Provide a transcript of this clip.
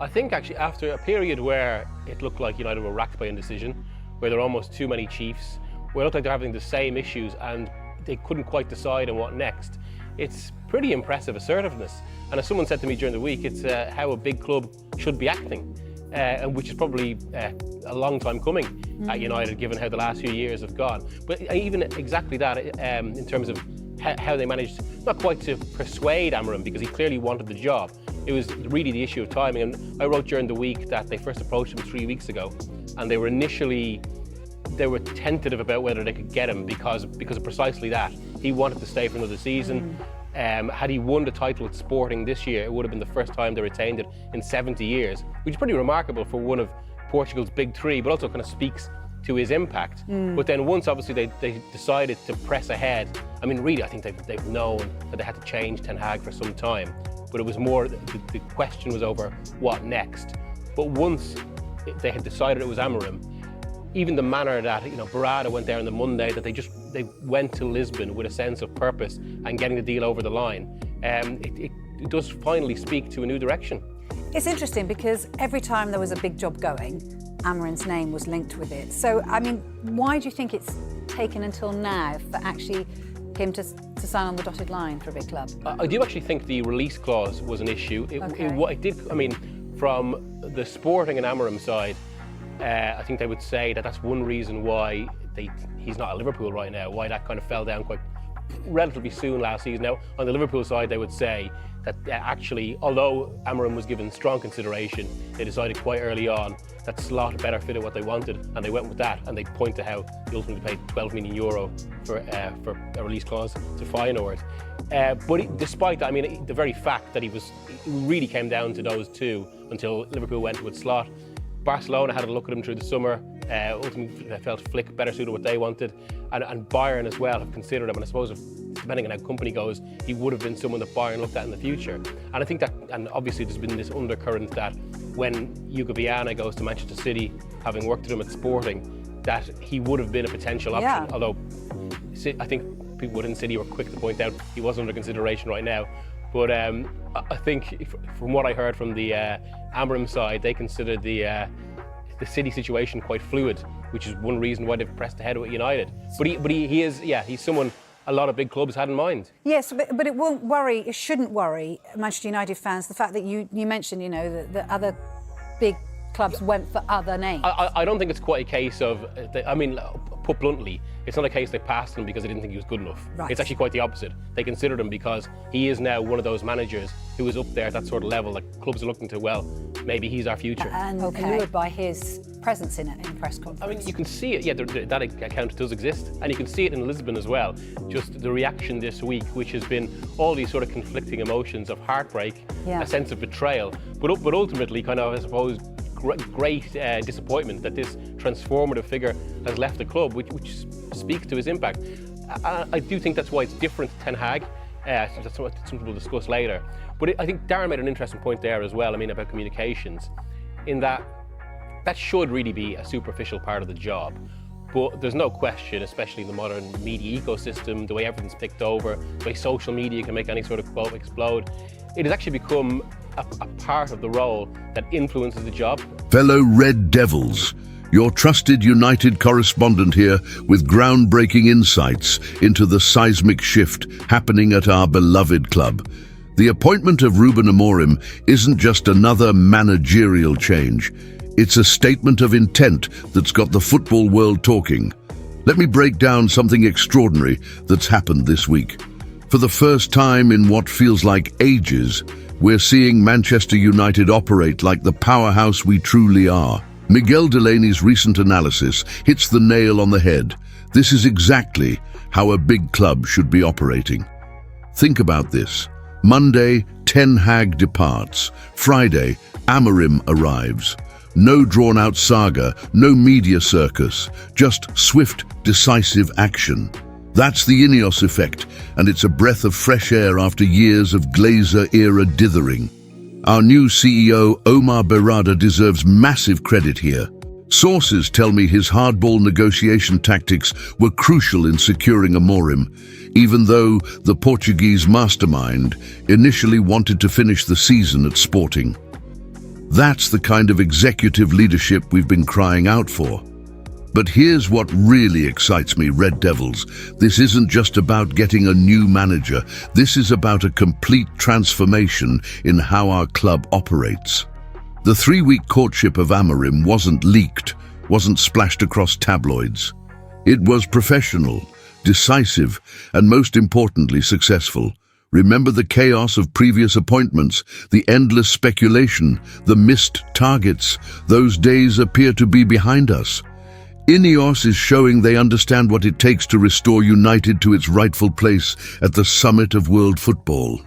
I think actually after a period where it looked like United were racked by indecision, where there were almost too many chiefs, where it looked like they're having the same issues and they couldn't quite decide on what next, it's pretty impressive assertiveness. And as someone said to me during the week, it's how a big club should be acting, and which is probably a long time coming at United, given how the last few years have gone. But even exactly that, in terms of how they managed, not quite to persuade Amorim, because he clearly wanted the job. It was really the issue of timing. And I wrote during the week that they first approached him 3 weeks ago, and they were tentative about whether they could get him because of precisely that. He wanted to stay for another season. Had he won the title at Sporting this year, it would have been the first time they retained it in 70 years, which is pretty remarkable for one of Portugal's big three, but also kind of speaks to his impact. But then once obviously they decided to press ahead, I mean really I think they've known that they had to change Ten Hag for some time, but it was more, the question was over what next. But once they had decided it was Amorim, even the manner that Berrada went there on the Monday, that they went to Lisbon with a sense of purpose and getting the deal over the line, it does finally speak to a new direction. It's interesting because every time there was a big job going, Amorim's name was linked with it. So, I mean, why do you think it's taken until now for actually him to sign on the dotted line for a big club? I do actually think the release clause was an issue. It did. I mean, from the Sporting and Amorim side, I think they would say that that's one reason why he's not at Liverpool right now, why that kind of fell down quite relatively soon last season. Now, on the Liverpool side, they would say that actually, although Amorim was given strong consideration, they decided quite early on that Slot better fitted what they wanted, and they went with that, and they point to how they ultimately paid €12 million for a release clause to Feyenoord. But despite that, I mean, the very fact that it really came down to those two until Liverpool went with Slot. Barcelona had a look at him through the summer, ultimately they felt Flick better suited what they wanted, and Bayern as well have considered him, and I suppose depending on how company goes, he would have been someone that Bayern looked at in the future. And I think that, and obviously there's been this undercurrent that when Hugo Viana goes to Manchester City, having worked with him at Sporting, that he would have been a potential option, although I think people within City were quick to point out he was under consideration right now. But I think from what I heard from the Amorim side, they consider the City situation quite fluid, which is one reason why they've pressed ahead with United. But he's someone a lot of big clubs had in mind. Yes, but it shouldn't worry Manchester United fans, the fact that you mentioned, that other big clubs went for other names. I don't think it's quite a case of, I mean, put bluntly, it's not a case they passed him because they didn't think he was good enough. Right. It's actually quite the opposite. They considered him because he is now one of those managers who is up there at that sort of level that clubs are looking to, well, maybe he's our future. And lured by his presence in press conference. I mean, you can see it, that account does exist, and you can see it in Lisbon as well. Just the reaction this week, which has been all these sort of conflicting emotions of heartbreak, a sense of betrayal, but ultimately kind of, I suppose, great disappointment that this transformative figure has left the club, which speaks to his impact. I do think that's why it's different to Ten Hag. That's something we'll discuss later. But I think Darren made an interesting point there as well, about communications, in that should really be a superficial part of the job. But there's no question, especially in the modern media ecosystem, the way everything's picked over, the way social media can make any sort of quote explode, it has actually become a part of the role that influences the job. Fellow Red Devils, your trusted United correspondent here with groundbreaking insights into the seismic shift happening at our beloved club. The appointment of Ruben Amorim isn't just another managerial change. It's a statement of intent that's got the football world talking. Let me break down something extraordinary that's happened this week. For the first time in what feels like ages, we're seeing Manchester United operate like the powerhouse we truly are. Miguel Delaney's recent analysis hits the nail on the head. This is exactly how a big club should be operating. Think about this. Monday, Ten Hag departs. Friday, Amorim arrives. No drawn-out saga, no media circus, just swift, decisive action. That's the INEOS effect, and it's a breath of fresh air after years of Glazer-era dithering. Our new CEO, Omar Berrada, deserves massive credit here. Sources tell me his hardball negotiation tactics were crucial in securing Amorim, even though the Portuguese mastermind initially wanted to finish the season at Sporting. That's the kind of executive leadership we've been crying out for. But here's what really excites me, Red Devils. This isn't just about getting a new manager. This is about a complete transformation in how our club operates. The 3-week courtship of Amorim wasn't leaked, wasn't splashed across tabloids. It was professional, decisive, and most importantly, successful. Remember the chaos of previous appointments, the endless speculation, the missed targets. Those days appear to be behind us. INEOS is showing they understand what it takes to restore United to its rightful place at the summit of world football.